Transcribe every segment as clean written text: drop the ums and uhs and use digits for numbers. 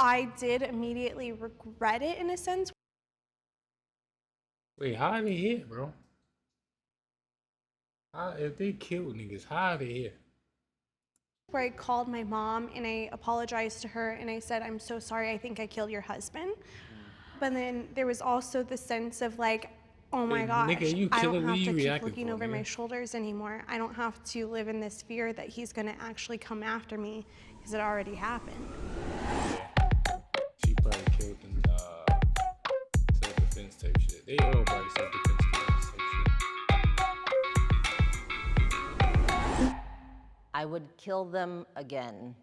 I did immediately regret it in a sense. Wait, how are they here, bro? If they killed niggas, how are they here? Where I called my mom and I apologized to her and I said, I'm so sorry, I think I killed your husband. But then there was also the sense of like, oh my gosh, nigga, you I don't killer, have you to keep reacting looking for, over nigga? my shoulders anymore. I don't have to live in this fear that he's gonna actually come after me because it already happened. She probably killed in self-defense type shit. They all probably self-defense type shit. I would kill them again.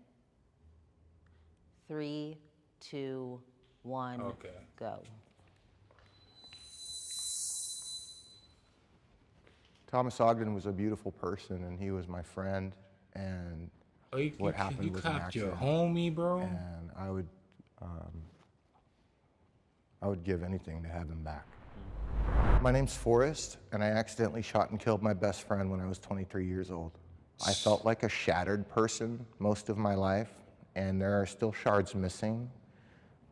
3, 2, 1, Okay. go. Thomas Ogden was a beautiful person, and he was my friend. And what happened was an copped your accident. homie, bro. And I would give anything to have him back. My name's Forrest, and I accidentally shot and killed my best friend when I was 23 years old. I felt like a shattered person most of my life, and there are still shards missing.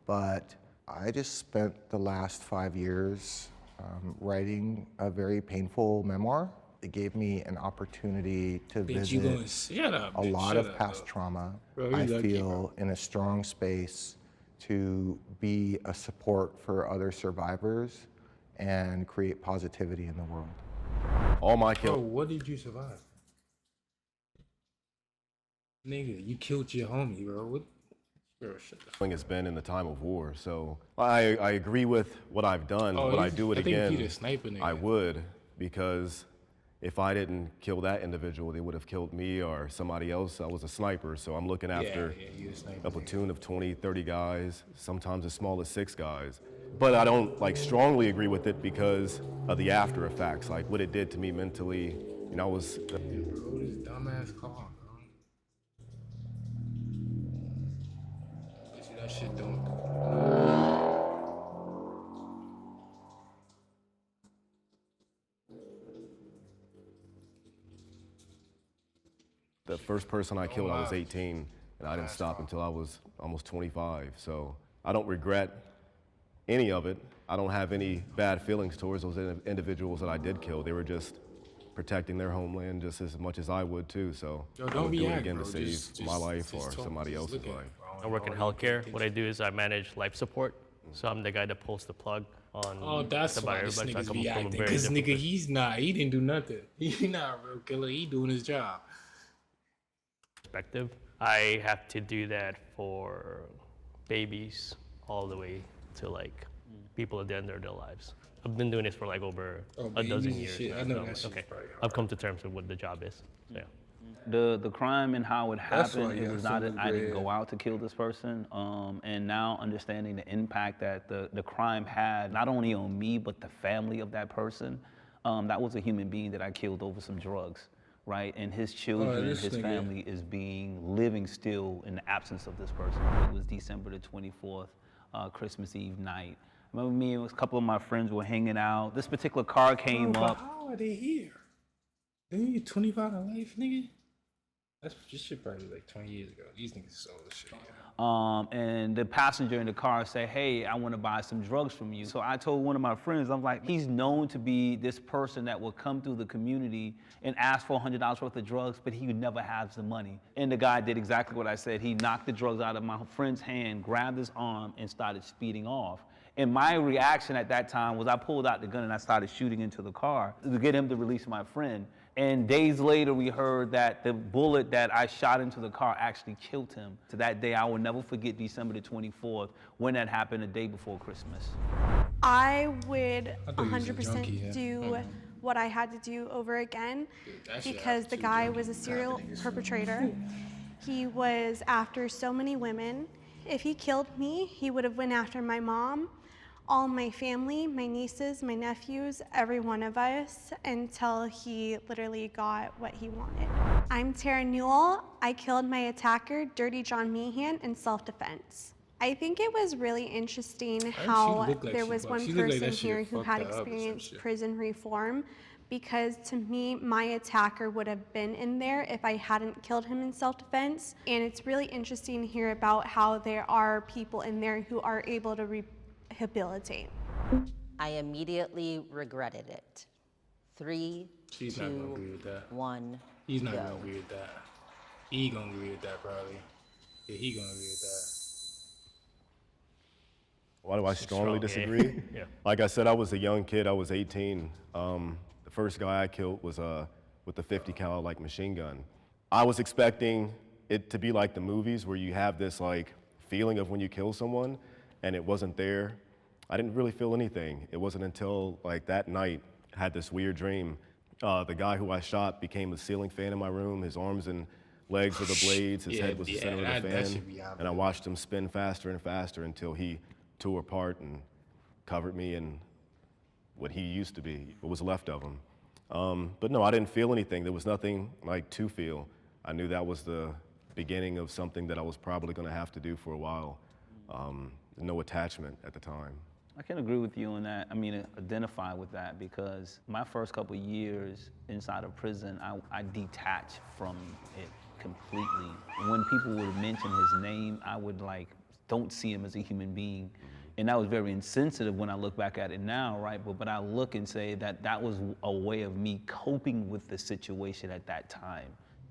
But I just spent the last 5 years writing a very painful memoir. It gave me an opportunity to visit a lot of past trauma. Bro, I feel in a strong space to be a support for other survivors and create positivity in the world. All my Bro, what did you survive? Nigga, you killed your homie, bro. What? Bro, shut the fuck. It's been in the time of war, so I agree with what I've done. Would I do it again? I would, because if I didn't kill that individual, they would have killed me or somebody else. I was a sniper, so I'm looking after a platoon of 20, 30 guys, sometimes as small as 6 guys. But I don't like strongly agree with it because of the after effects, like what it did to me mentally. You know, I was. Bro, this dumbass car, bro. See that shit don't. The first person I killed, I was 18, and I didn't stop until I was almost 25. So I don't regret any of it. I don't have any bad feelings towards those individuals that I did kill. They were just protecting their homeland just as much as I would too. So I would do it again to save my life or somebody else's life. I work in healthcare. What I do is I manage life support. So I'm the guy that pulls the plug on that's why this nigga's be acting. Because nigga, he didn't do nothing. He not a real killer. He doing his job. Perspective. I have to do that for babies all the way to like people at the end of their lives. I've been doing this for like over a dozen years. I know that shit. Okay, I've come to terms with what the job is. So, yeah. The crime and how it happened, it was not that I didn't go out to kill this person. And now understanding the impact that the crime had, not only on me, but the family of that person. That was a human being that I killed over some drugs, right? And his children, his family is living still in the absence of this person. It was December the 24th, Christmas Eve night. I remember me and a couple of my friends were hanging out. This particular car came up. How are they here? Didn't you 25 to life, nigga? This shit probably like 20 years ago. These niggas sold this shit. And the passenger in the car said, hey, I want to buy some drugs from you. So I told one of my friends, I'm like, he's known to be this person that will come through the community and ask for $100 worth of drugs, but he would never have the money. And the guy did exactly what I said. He knocked the drugs out of my friend's hand, grabbed his arm, and started speeding off. And my reaction at that time was I pulled out the gun and I started shooting into the car to get him to release my friend. And days later, we heard that the bullet that I shot into the car actually killed him. To that day, I will never forget December the 24th, when that happened, the day before Christmas. I would 100% do what I had to do over again because the guy was a serial perpetrator. He was after so many women. If he killed me, he would have went after my mom, all my family, my nieces, my nephews, every one of us, until he literally got what he wanted. I'm Tara Newell. I killed my attacker, Dirty John Meehan, in self-defense. I think it was really interesting how there was one person here who had experienced prison reform, because to me, my attacker would have been in there if I hadn't killed him in self-defense. And it's really interesting to hear about how there are people in there who are able to rehabilitate. I immediately regretted it. 3, She's 2, not gonna agree with that. 1, He's not go. gonna agree with that. He gonna agree with that probably. Yeah, he gonna agree with that. Why do I strongly disagree? Yeah. Like I said, I was a young kid. I was 18. The first guy I killed was with a 50 cal like machine gun. I was expecting it to be like the movies where you have this like feeling of when you kill someone, and it wasn't there. I didn't really feel anything. It wasn't until like that night I had this weird dream. The guy who I shot became a ceiling fan in my room. His arms and legs were the blades. His head was the center of the fan. And I watched him spin faster and faster until he tore apart and covered me in what he used to be, what was left of him. But no, I didn't feel anything. There was nothing like to feel. I knew that was the beginning of something that I was probably gonna have to do for a while. No attachment at the time. I can agree with you on that. I mean, identify with that because my first couple of years inside of prison, I detached from it completely. When people would mention his name, I would like, don't see him as a human being. And that was very insensitive when I look back at it now, right? But I look and say that that was a way of me coping with the situation at that time.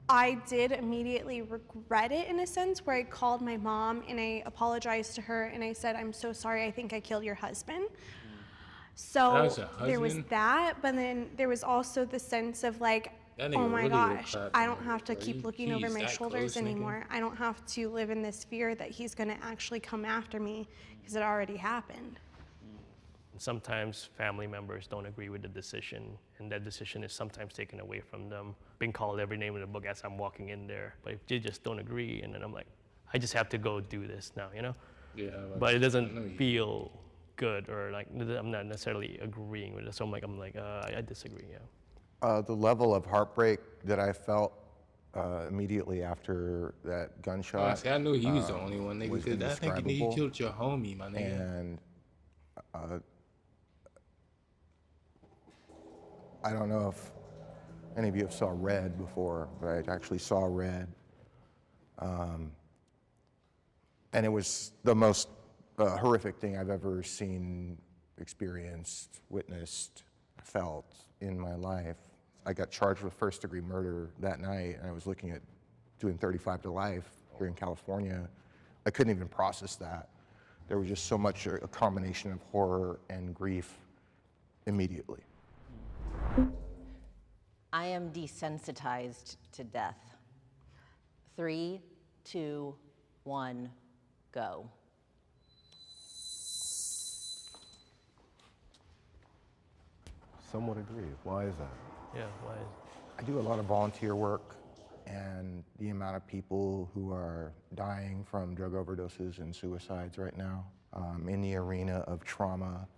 I did immediately regret it in a sense where I called my mom and I apologized to her and I said, I'm so sorry, I think I killed your husband. So there was that, but then there was also the sense of like, oh my gosh, I don't have to keep looking over my shoulders anymore. I don't have to live in this fear that he's gonna actually come after me because it already happened. Sometimes family members don't agree with the decision, and that decision is sometimes taken away from them. Being called every name in the book as I'm walking in there, but if they just don't agree, and then I'm like, I just have to go do this now, you know? Yeah. But it doesn't feel good, or like I'm not necessarily agreeing with it. So I'm like, I disagree. Yeah. The level of heartbreak that I felt immediately after that gunshot. See, I knew he was the only one, nigga. Because that nigga, you killed your homie, my nigga. And I don't know if any of you have saw Red before, but I actually saw Red. And it was the most horrific thing I've ever seen, experienced, witnessed, felt in my life. I got charged with first-degree murder that night, and I was looking at doing 35 to life here in California. I couldn't even process that. There was just so much a combination of horror and grief immediately. I am desensitized to death. 3, 2, 1, go. Somewhat agree. Why is that? Yeah, why? I do a lot of volunteer work, and the amount of people who are dying from drug overdoses and suicides right now in the arena of trauma,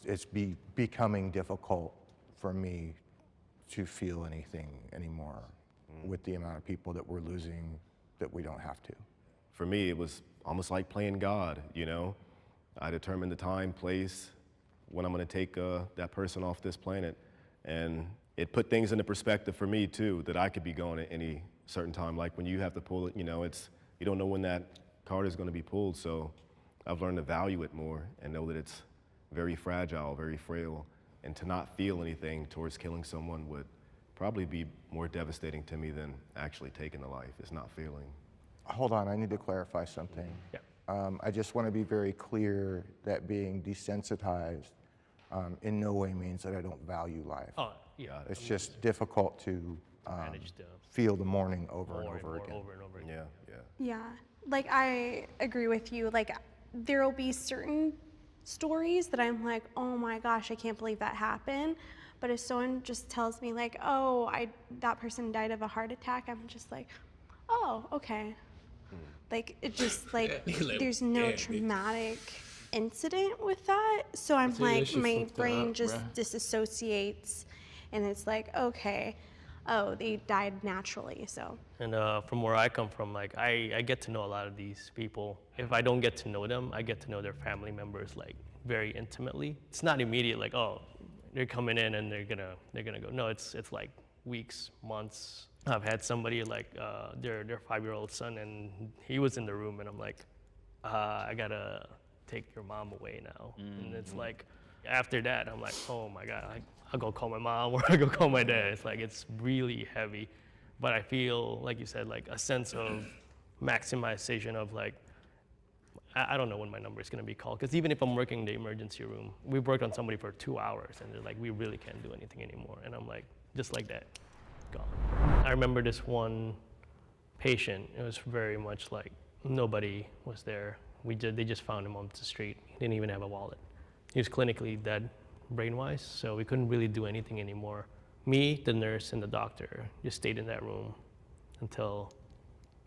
it's becoming difficult for me to feel anything anymore with the amount of people that we're losing that we don't have to. For me, it was almost like playing God, you know? I determined the time, place, when I'm gonna take that person off this planet. And it put things into perspective for me too, that I could be gone at any certain time. Like when you have to pull it, you know, you don't know when that card is gonna be pulled. So I've learned to value it more and know that it's very fragile, very frail. And to not feel anything towards killing someone would probably be more devastating to me than actually taking the life, is not feeling. Hold on, I need to clarify something. Yeah. I just want to be very clear that being desensitized in no way means that I don't value life. Oh, yeah. It's just difficult to Manage to feel the mourning over and over again. Over and over again. Yeah. Yeah, like I agree with you. Like there will be certain stories that I'm like, oh my gosh, I can't believe that happened. But if someone just tells me like, oh, that person died of a heart attack, I'm just like, oh, okay. Like it just like there's no traumatic incident with that. So I'm like, my brain just disassociates, and it's like, okay, oh, they died naturally. So. And from where I come from, like I get to know a lot of these people. If I don't get to know them, I get to know their family members like very intimately. It's not immediate, like, oh, they're coming in and they're gonna go. No, it's like weeks, months. I've had somebody like their 5-year-old son, and he was in the room, and I'm like, I gotta take your mom away now. And it's like, after that, I'm like, oh my God, I'll go call my mom or I'll go call my dad. It's like, it's really heavy. But I feel, like you said, like a sense of maximization of like, I don't know when my number is gonna be called. Because even if I'm working in the emergency room, we've worked on somebody for 2 hours and they're like, we really can't do anything anymore. And I'm like, just like that, gone. I remember this one patient, it was very much like nobody was there. They just found him on the street. He didn't even have a wallet. He was clinically dead, brain-wise, so we couldn't really do anything anymore. Me, the nurse, and the doctor just stayed in that room until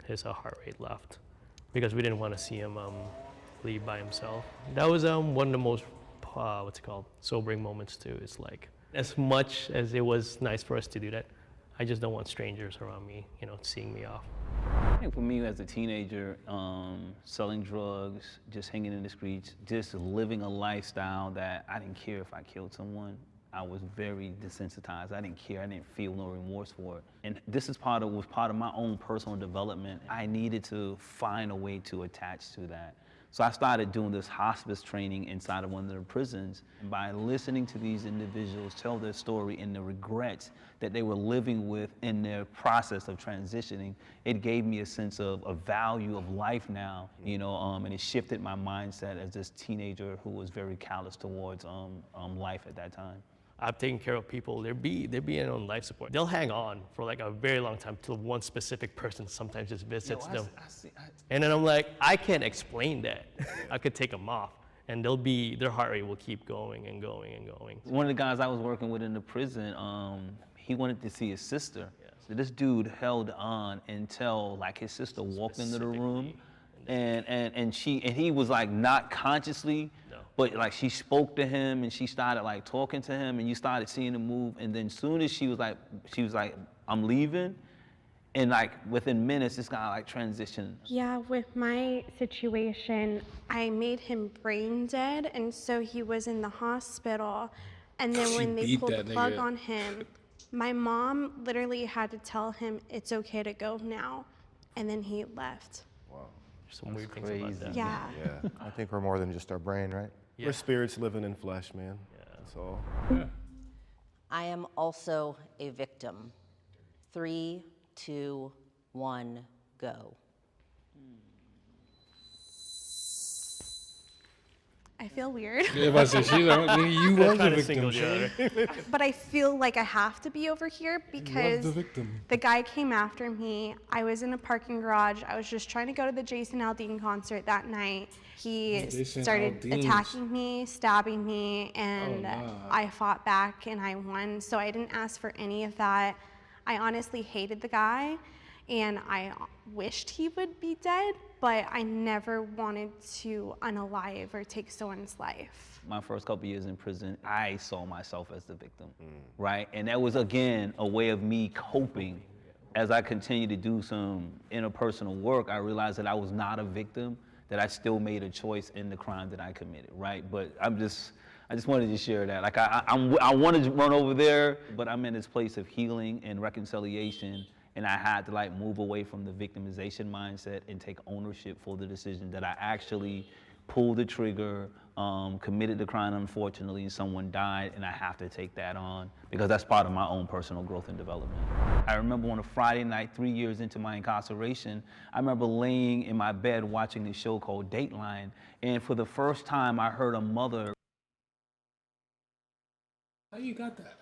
his heart rate left, because we didn't want to see him leave by himself. That was one of the most, sobering moments too. It's like, as much as it was nice for us to do that, I just don't want strangers around me, seeing me off. I think for me as a teenager, selling drugs, just hanging in the streets, just living a lifestyle that I didn't care if I killed someone. I was very desensitized. I didn't care. I didn't feel no remorse for it. And this was part of my own personal development. I needed to find a way to attach to that. So I started doing this hospice training inside of one of their prisons. And by listening to these individuals tell their story and the regrets that they were living with in their process of transitioning, it gave me a sense of a value of life now, and it shifted my mindset as this teenager who was very callous towards life at that time. I've taken care of people, they're being on life support. They'll hang on for like a very long time till one specific person sometimes just visits them. And then I'm like, I can't explain that. I could take them off and their heart rate will keep going and going and going. One of the guys I was working with in the prison, he wanted to see his sister. Yeah. So this dude held on until like his sister walked into the room and he was like not consciously, but like she spoke to him and she started like talking to him and you started seeing him move. And then soon as she was like, I'm leaving. And like within minutes, this guy like transitioned. Yeah, with my situation, I made him brain dead. And so he was in the hospital. And then when they pulled the plug on him, my mom literally had to tell him, it's okay to go now. And then he left. Wow. Some weird things about that. Yeah. Yeah. I think we're more than just our brain, right? Yeah. We're spirits living in flesh, man. Yeah. That's all. Yeah. I am also a victim. 3, 2, 1, go. I feel weird. Yeah, but you was a victim, But I feel like I have to be over here because the guy came after me. I was in a parking garage. I was just trying to go to the Jason Aldean concert that night. He started attacking me, stabbing me, and I fought back and I won. So I didn't ask for any of that. I honestly hated the guy and I wished he would be dead, but I never wanted to unalive or take someone's life. My first couple years in prison, I saw myself as the victim, right? And that was, again, a way of me coping. As I continued to do some interpersonal work, I realized that I was not a victim, that I still made a choice in the crime that I committed, right? But I just wanted to share that. Like I wanted to run over there, but I'm in this place of healing and reconciliation, and I had to like move away from the victimization mindset and take ownership for the decision that I actually pulled the trigger, committed the crime, unfortunately, and someone died, and I have to take that on because that's part of my own personal growth and development. I remember on a Friday night, 3 years into my incarceration, I remember laying in my bed watching this show called Dateline, and for the first time I heard a mother. How you got that?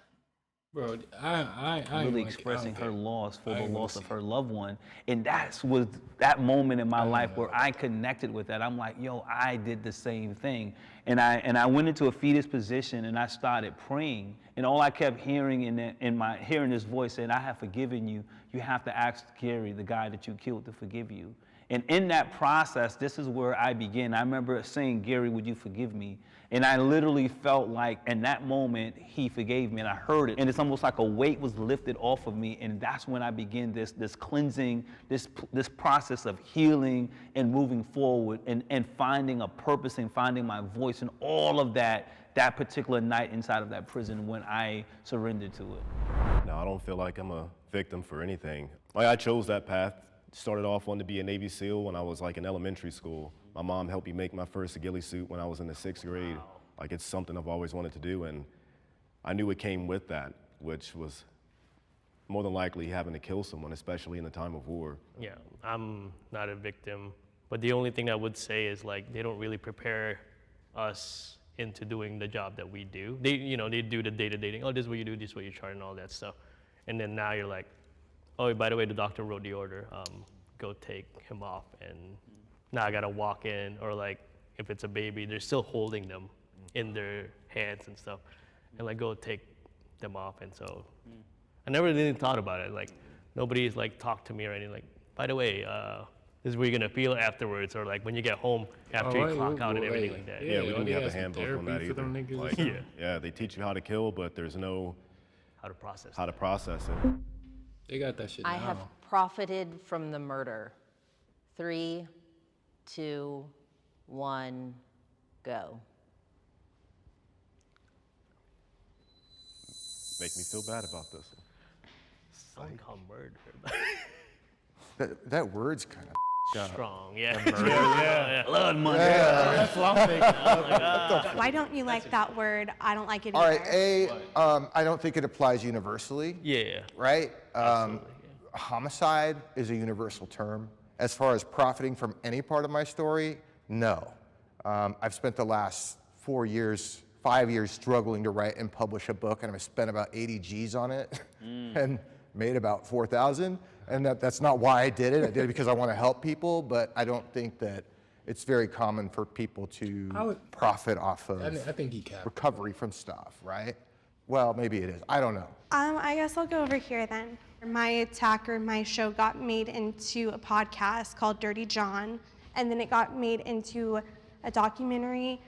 Bro, I really expressing her loss for the loss of her loved one. And that was that moment in my life where I connected with that. I'm like, yo, I did the same thing. And I went into a fetus position and I started praying. And all I kept hearing hearing this voice saying, I have forgiven you. You have to ask Gary, the guy that you killed, to forgive you. And in that process, this is where I began. I remember saying, Gary, would you forgive me? And I literally felt like in that moment, he forgave me and I heard it. And it's almost like a weight was lifted off of me. And that's when I began this cleansing, this process of healing and moving forward and finding a purpose and finding my voice and all of that particular night inside of that prison when I surrendered to it. No, I don't feel like I'm a victim for anything. Like, I chose that path. Started off wanting to be a Navy SEAL when I was like in elementary school. My mom helped me make my first ghillie suit when I was in the 6th grade. Wow. Like, it's something I've always wanted to do, and I knew it came with that, which was more than likely having to kill someone, especially in the time of war. Yeah, I'm not a victim, but the only thing I would say is like they don't really prepare us into doing the job that we do. They do the day-to-day thing. Oh, this is what you do, this is what you chart, and all that stuff. And then now you're like, oh, by the way, the doctor wrote the order. Go take him off. And now I gotta walk in, or like if it's a baby, they're still holding them in their hands and stuff, and like go take them off. And so I never really thought about it. Like nobody's like talked to me or anything. Like, by the way, this is where you're gonna feel afterwards, or like when you get home after you clock out and everything like that. Yeah, we don't have a handbook on that either. Like, yeah. Yeah, they teach you how to kill, but there's no How to process it. They got that shit I now. have profited from the murder. 3, 2, 1, go. Make me feel bad about this. Something called murder. That word's kind of Strong, yeah. Yeah. Blood money. That's what I'm thinking. Why don't you like that word? I don't like it All either. right, I don't think it applies universely. Yeah. Right? Absolutely, yeah. Homicide is a universal term. As far as profiting from any part of my story, no. I've spent the last 5 years struggling to write and publish a book, and I've spent about 80 G's on it and made about 4,000. And that's not why I did it. I did it because I want to help people, but I don't think that it's very common for people to profit off of I think he capped. recovery from stuff, right? Well, maybe it is. I don't know. I guess I'll go over here then. My attacker, my show got made into a podcast called Dirty John, and then it got made into a documentary,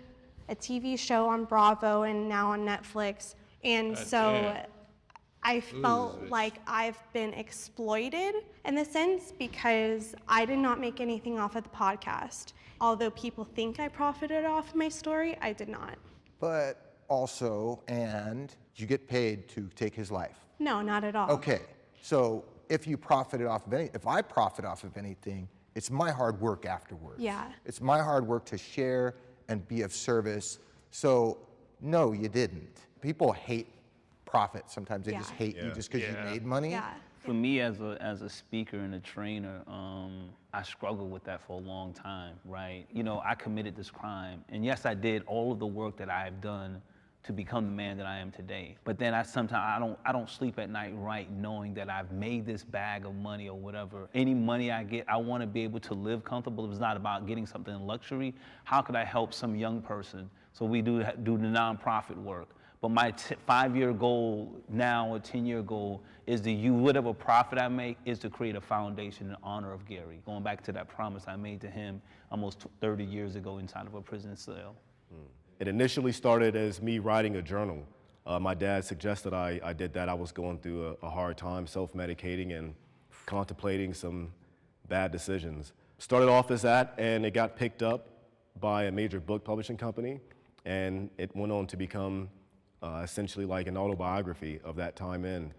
a TV show on Bravo, and now on Netflix. And I felt like I've been exploited in a sense because I did not make anything off of the podcast. Although people think I profited off my story, I did not. But also, and you get paid to take his life. No, not at all. Okay, so if you profited off of if I profit off of anything, it's my hard work afterwards. Yeah. It's my hard work to share and be of service. So no, you didn't. People hate profit sometimes. They just hate you just because you made money. Yeah. For me, as a speaker and a trainer, I struggled with that for a long time, right? You know, I committed this crime, and yes, I did all of the work that I have done to become the man that I am today. But then I don't sleep at night, right, knowing that I've made this bag of money or whatever. Any money I get, I want to be able to live comfortable. It's not about getting something in luxury. How could I help some young person? So we do the nonprofit work. But my 5-year goal now, or 10-year goal, is whatever profit I make is to create a foundation in honor of Gary. Going back to that promise I made to him almost 30 years ago inside of a prison cell. It initially started as me writing a journal. My dad suggested I did that. I was going through a hard time, self-medicating and contemplating some bad decisions. Started off as that, and it got picked up by a major book publishing company, and it went on to become essentially like an autobiography of that time in.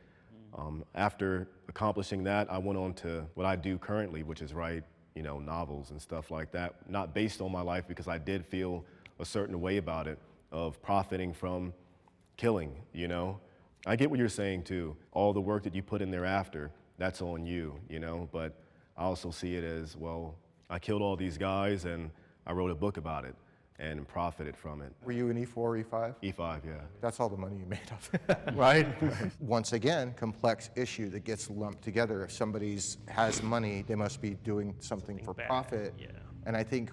After accomplishing that, I went on to what I do currently, which is write, novels and stuff like that, not based on my life because I did feel a certain way about it, of profiting from killing, I get what you're saying too. All the work that you put in there after, that's on you, but I also see it as, well, I killed all these guys and I wrote a book about it and profited from it. Were you an E4 or E5? E5, yeah. That's all the money you made off it, right? Once again, complex issue that gets lumped together. If somebody has money, they must be doing something for bad, profit. yeah. And I think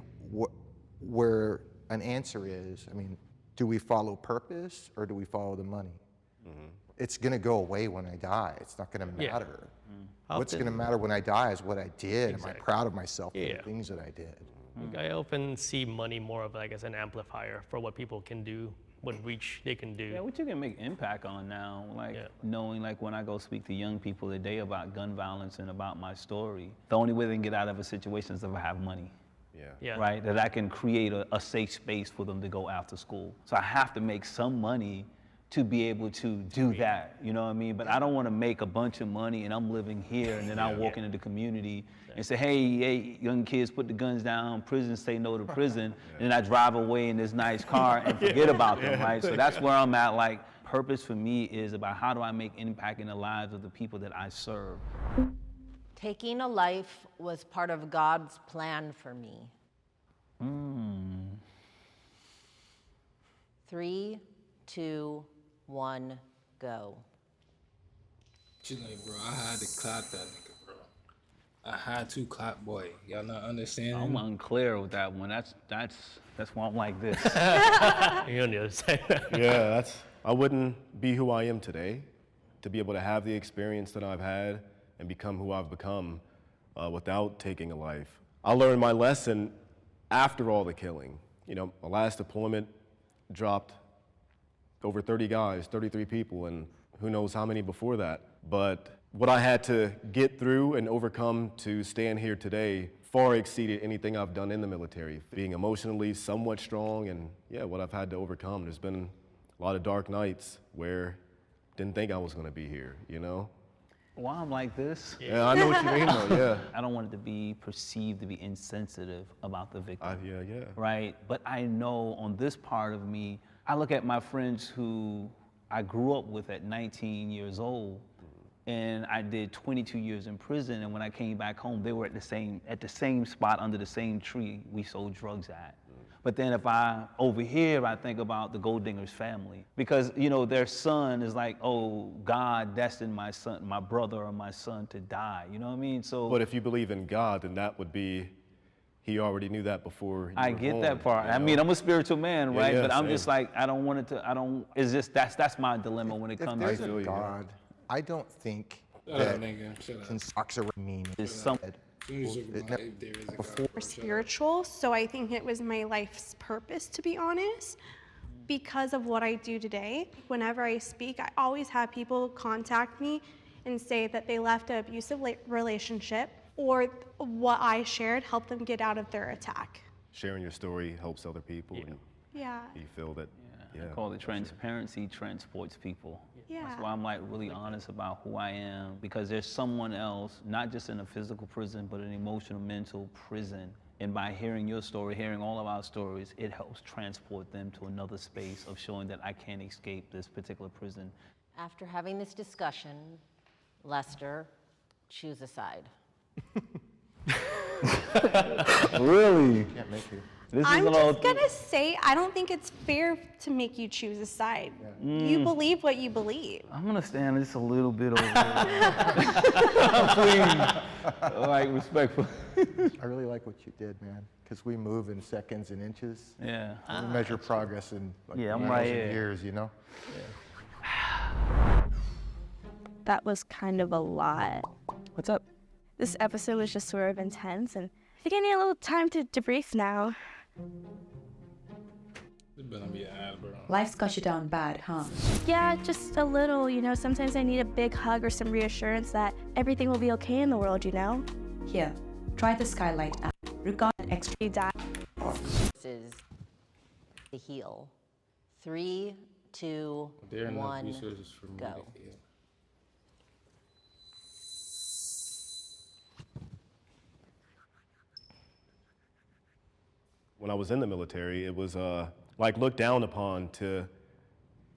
where an answer is, do we follow purpose or do we follow the money? Mm-hmm. It's gonna go away when I die. It's not gonna matter. What's going to matter when I die is what I did. Exactly. Am I proud of myself for the things that I did? I often see money more of like as an amplifier for what people can do, what reach they can do. Yeah, what you can make impact on now, like knowing like when I go speak to young people today about gun violence and about my story, the only way they can get out of a situation is if I have money. Right? That I can create a safe space for them to go after school. So I have to make some money to be able to do that, you know what I mean? But I don't want to make a bunch of money and I'm living here and then I walk into the community and say, hey, young kids, put the guns down, prison, say no to prison, and then I drive away in this nice car and forget about them, right? So that's where I'm at. Like, purpose for me is about how do I make impact in the lives of the people that I serve. Taking a life was part of God's plan for me. 3, 2, 1, go. She's like, bro, I had to clap that nigga, bro. I had to clap, boy. Y'all not understanding? I'm unclear with that one. That's why I'm like this. You're on the other side. Yeah, I wouldn't be who I am today to be able to have the experience that I've had and become who I've become without taking a life. I learned my lesson after all the killing. You know, my last deployment dropped over 30 guys, 33 people, and who knows how many before that. But what I had to get through and overcome to stand here today far exceeded anything I've done in the military. Being emotionally somewhat strong and what I've had to overcome. There's been a lot of dark nights where didn't think I was gonna be here, you know? Why I'm like this? Yeah, I know what you mean though, yeah. I don't want it to be perceived to be insensitive about the victim. Yeah. Right, but I know on this part of me, I look at my friends who I grew up with at 19 years old, and I did 22 years in prison, and when I came back home, they were at the same spot under the same tree we sold drugs at. But then if over here, I think about the Gold Dingers family, because you know their son is like, oh, God destined my son, my brother or my son to die. You know what I mean? So. But if you believe in God, then that would be, he already knew that before. I get that part. You know? I mean, I'm a spiritual man, right? But I'm just like, I don't want it to. It's just that's my dilemma when it comes to God. I don't think that socks are mean. Is something. More spiritual, so I think it was my life's purpose, to be honest. Because of what I do today, whenever I speak, I always have people contact me and say that they left an abusive relationship or what I shared helped them get out of their attack. Sharing your story helps other people. And you feel that. I call it transparency transports people. That's why I'm like really honest about who I am, because there's someone else, not just in a physical prison, but an emotional, mental prison. And by hearing your story, hearing all of our stories, it helps transport them to another space of showing that I can't escape this particular prison. After having this discussion, Lester, choose a side. Really? Can't make it. I'm just gonna say, I don't think it's fair to make you choose a side. You believe what you believe. I'm gonna stand just a little bit over there. Please, like respectful. I really like what you did, man, because we move in seconds and inches. Yeah. We measure progress in like I'm right here. years, you know? That was kind of a lot. What's up? This episode was just sort of intense, and I think I need a little time to debrief now. Life's got you down bad, huh? Yeah, just a little, you know. Sometimes I need a big hug or some reassurance that everything will be okay in the world, you know? Here, try the Skylight app. Regard extra. You die. This is the heal. 3, 2, 1, go. When I was in the military, it was like looked down upon to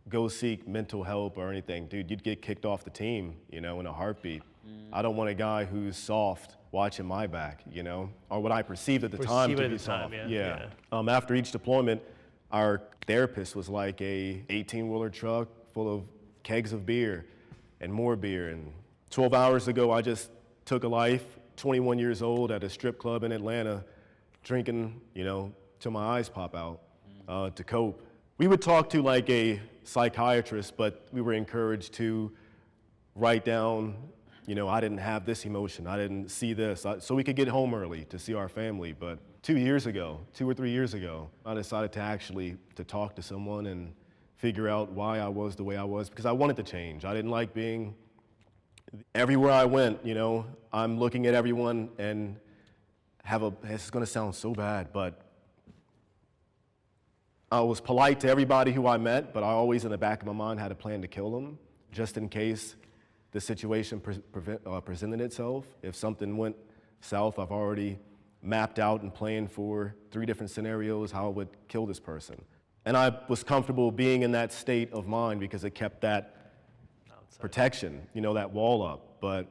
go seek mental help or anything. Dude, you'd get kicked off the team, you know, in a heartbeat. I don't want a guy who's soft watching my back, you know, or what I perceived at the time to be soft. After each deployment, our therapist was like a 18-wheeler truck full of kegs of beer and more beer. And 12 hours ago, I just took a life, 21 years old, at a strip club in Atlanta, drinking, you know, till my eyes pop out to cope. We would talk to like a psychiatrist, but we were encouraged to write down, you know, I didn't have this emotion, I didn't see this, so we could get home early to see our family. But 2 or 3 years ago, I decided to actually talk to someone and figure out why I was the way I was, because I wanted to change. I didn't like being, everywhere I went, you know, I'm looking at everyone and it's gonna sound so bad, but I was polite to everybody who I met, but I always in the back of my mind had a plan to kill them, just in case the situation presented itself. If something went south, I've already mapped out and planned for 3 different scenarios how I would kill this person. And I was comfortable being in that state of mind because it kept that protection, you know, that wall up. But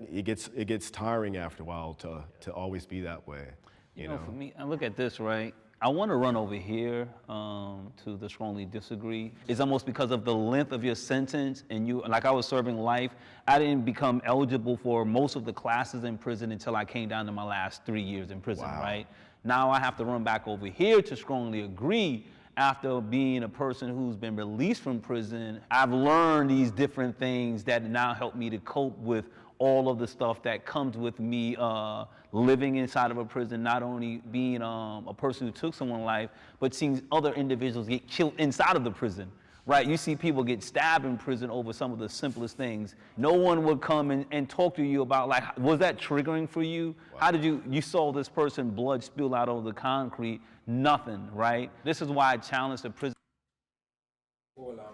it gets tiring after a while to always be that way. You know, for me, I look at this, right? I want to run over here to the strongly disagree. It's almost because of the length of your sentence, and you, like I was serving life, I didn't become eligible for most of the classes in prison until I came down to my last 3 years in prison, right? Now I have to run back over here to strongly agree. After being a person who's been released from prison, I've learned these different things that now help me to cope with all of the stuff that comes with me living inside of a prison, not only being a person who took someone's life, but seeing other individuals get killed inside of the prison, right? You see people get stabbed in prison over some of the simplest things. No one would come and talk to you about, like, was that triggering for you? Wow. How did you saw this person blood spill out over the concrete? Nothing, right? This is why I challenge the prison. Hold on.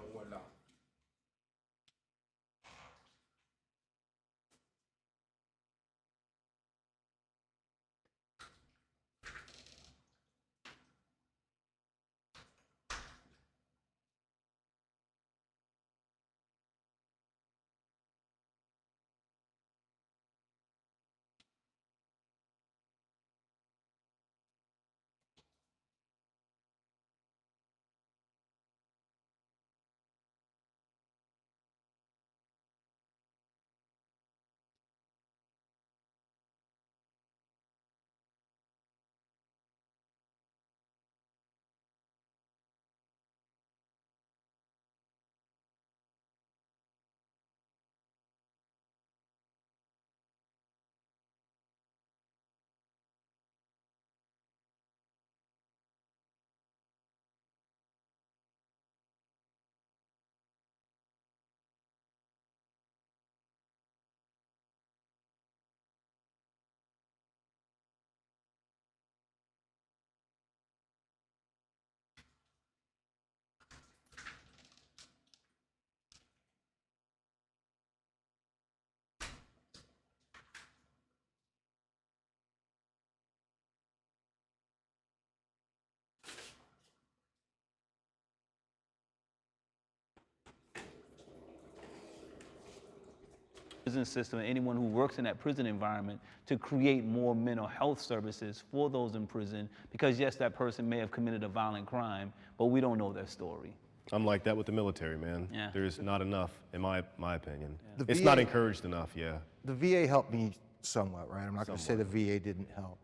Prison system and anyone who works in that prison environment to create more mental health services for those in prison, because yes, that person may have committed a violent crime, but we don't know their story. I'm like that with the military, man. Yeah. There's not enough, in my opinion. The It's VA not encouraged enough, yeah. The VA helped me somewhat, right? I'm not going to say the VA didn't help.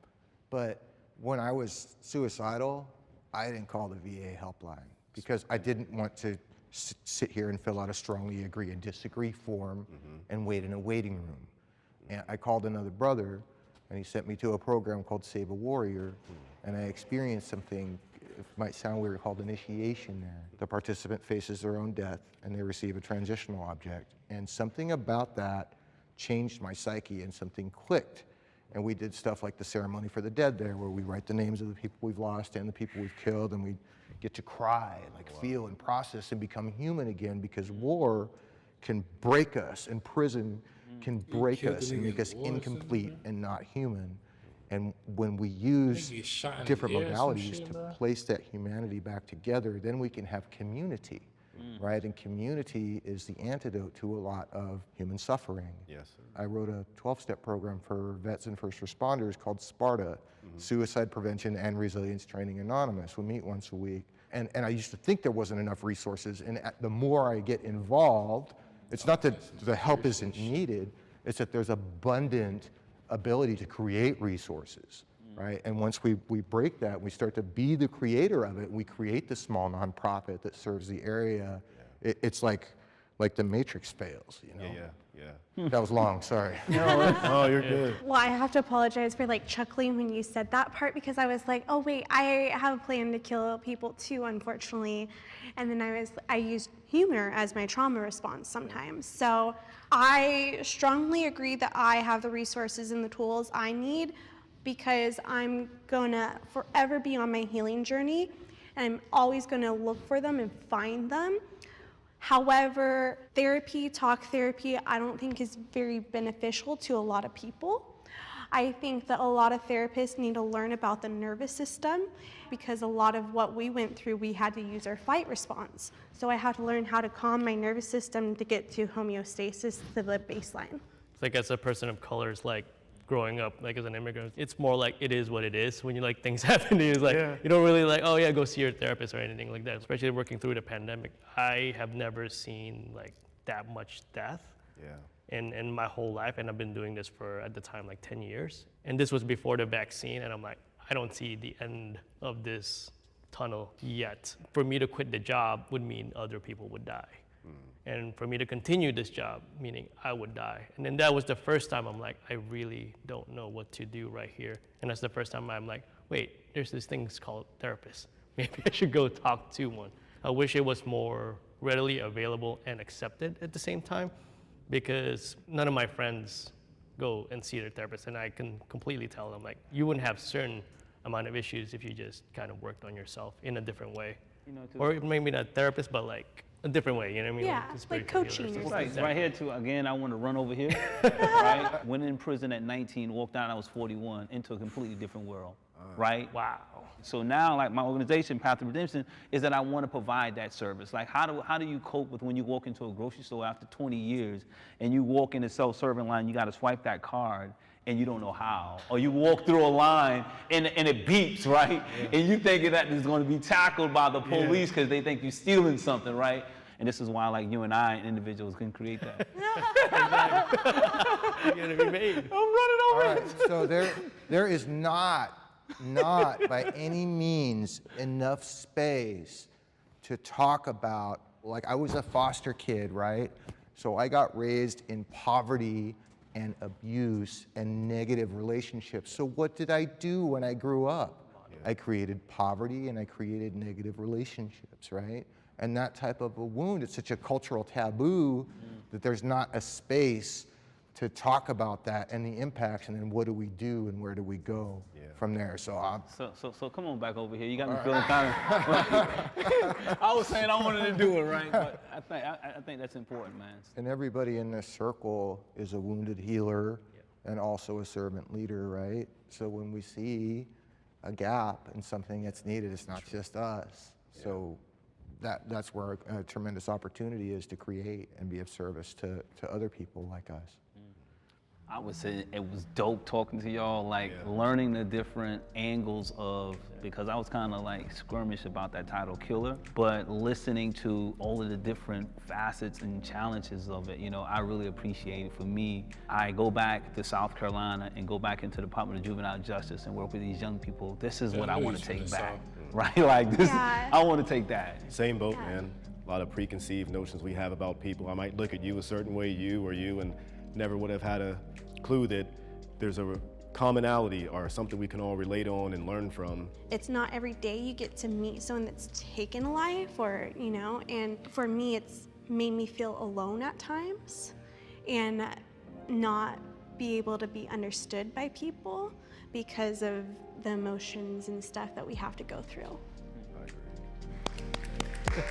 But when I was suicidal, I didn't call the VA helpline because I didn't want to sit here and fill out a strongly agree and disagree form and wait in a waiting room. And I called another brother, and he sent me to a program called Save a Warrior, and I experienced something, it might sound weird, called initiation there. The participant faces their own death, and they receive a transitional object. And something about that changed my psyche, and something clicked. And we did stuff like the ceremony for the dead there, where we write the names of the people we've lost and the people we've killed, and we get to cry and like feel and process and become human again, because war can break us and prison can break us and make us incomplete and not human. And when we use different modalities to place that humanity back together, then we can have community, right? And community is the antidote to a lot of human suffering. Yes, sir. I wrote a 12-step program for vets and first responders called SPARTA, Suicide Prevention and Resilience Training Anonymous. We meet once a week. And I used to think there wasn't enough resources, and the more I get involved, it's not that the help isn't needed, it's that there's abundant ability to create resources, right? And once we break that, we start to be the creator of it, we create the small nonprofit that serves the area. It's like like the Matrix fails, you know? Yeah. That was long, sorry. Oh, you're good. Well, I have to apologize for like chuckling when you said that part, because I was like, oh wait, I have a plan to kill people too, unfortunately. And then I used humor as my trauma response sometimes. So I strongly agree that I have the resources and the tools I need, because I'm gonna forever be on my healing journey, and I'm always gonna look for them and find them. However, talk therapy, I don't think is very beneficial to a lot of people. I think that a lot of therapists need to learn about the nervous system, because a lot of what we went through, we had to use our fight response. So I had to learn how to calm my nervous system to get to homeostasis, to the baseline. It's like, as a person of color, it's like growing up, like as an immigrant, it's more like it is what it is. When you like things happen to you, it's like, you don't really like, oh yeah, go see your therapist or anything like that. Especially working through the pandemic, I have never seen like that much death in my whole life. And I've been doing this for, at the time, like 10 years. And this was before the vaccine. And I'm like, I don't see the end of this tunnel yet. For me to quit the job would mean other people would die. And for me to continue this job, meaning I would die. And then that was the first time I'm like, I really don't know what to do right here. And that's the first time I'm like, wait, there's this thing called therapist. Maybe I should go talk to one. I wish it was more readily available and accepted at the same time, because none of my friends go and see their therapist. And I can completely tell them, like, you wouldn't have certain amount of issues if you just kind of worked on yourself in a different way. Or maybe not therapist, but like a different way, you know what I mean? Yeah, like coaching. Right here too, again, I want to run over here, right? Went in prison at 19, walked out, I was 41, into a completely different world, right? Wow. So now, like, my organization, Path to Redemption, is that I want to provide that service. Like, how do you cope with when you walk into a grocery store after 20 years and you walk in the self-serving line, you got to swipe that card, and you don't know how, or you walk through a line and it beeps, right? And you thinking that is going to be tackled by the police because they think you're stealing something, right? And this is why, like, you and I, individuals, can create that. You're gonna be made. I'm running over. All right, so there is not by any means enough space to talk about, like, I was a foster kid, right? So I got raised in poverty and abuse and negative relationships. So what did I do when I grew up? I created poverty and I created negative relationships, right? And that type of a wound, it's such a cultural taboo that there's not a space to talk about that and the impacts, and then what do we do and where do we go from there? So So come on back over here. You got me feeling kind of like, I was saying I wanted to do it, right? But I think that's important, man. And everybody in this circle is a wounded healer and also a servant leader, right? So when we see a gap in something that's needed, it's not just us. So that's where a tremendous opportunity is to create and be of service to other people like us. I would say it was dope talking to y'all, like learning the different angles of, because I was kind of like skirmish about that title Killer, but listening to all of the different facets and challenges of it, you know, I really appreciate it. For me, I go back to South Carolina and go back into the Department of Juvenile Justice and work with these young people. This is what I want to take back, right? Like this, I want to take that. Same boat, man. A lot of preconceived notions we have about people. I might look at you a certain way, and never would have had a clue that there's a commonality or something we can all relate on and learn from. It's not every day you get to meet someone that's taken a life, or, you know, and for me, it's made me feel alone at times and not be able to be understood by people because of the emotions and stuff that we have to go through. I agree.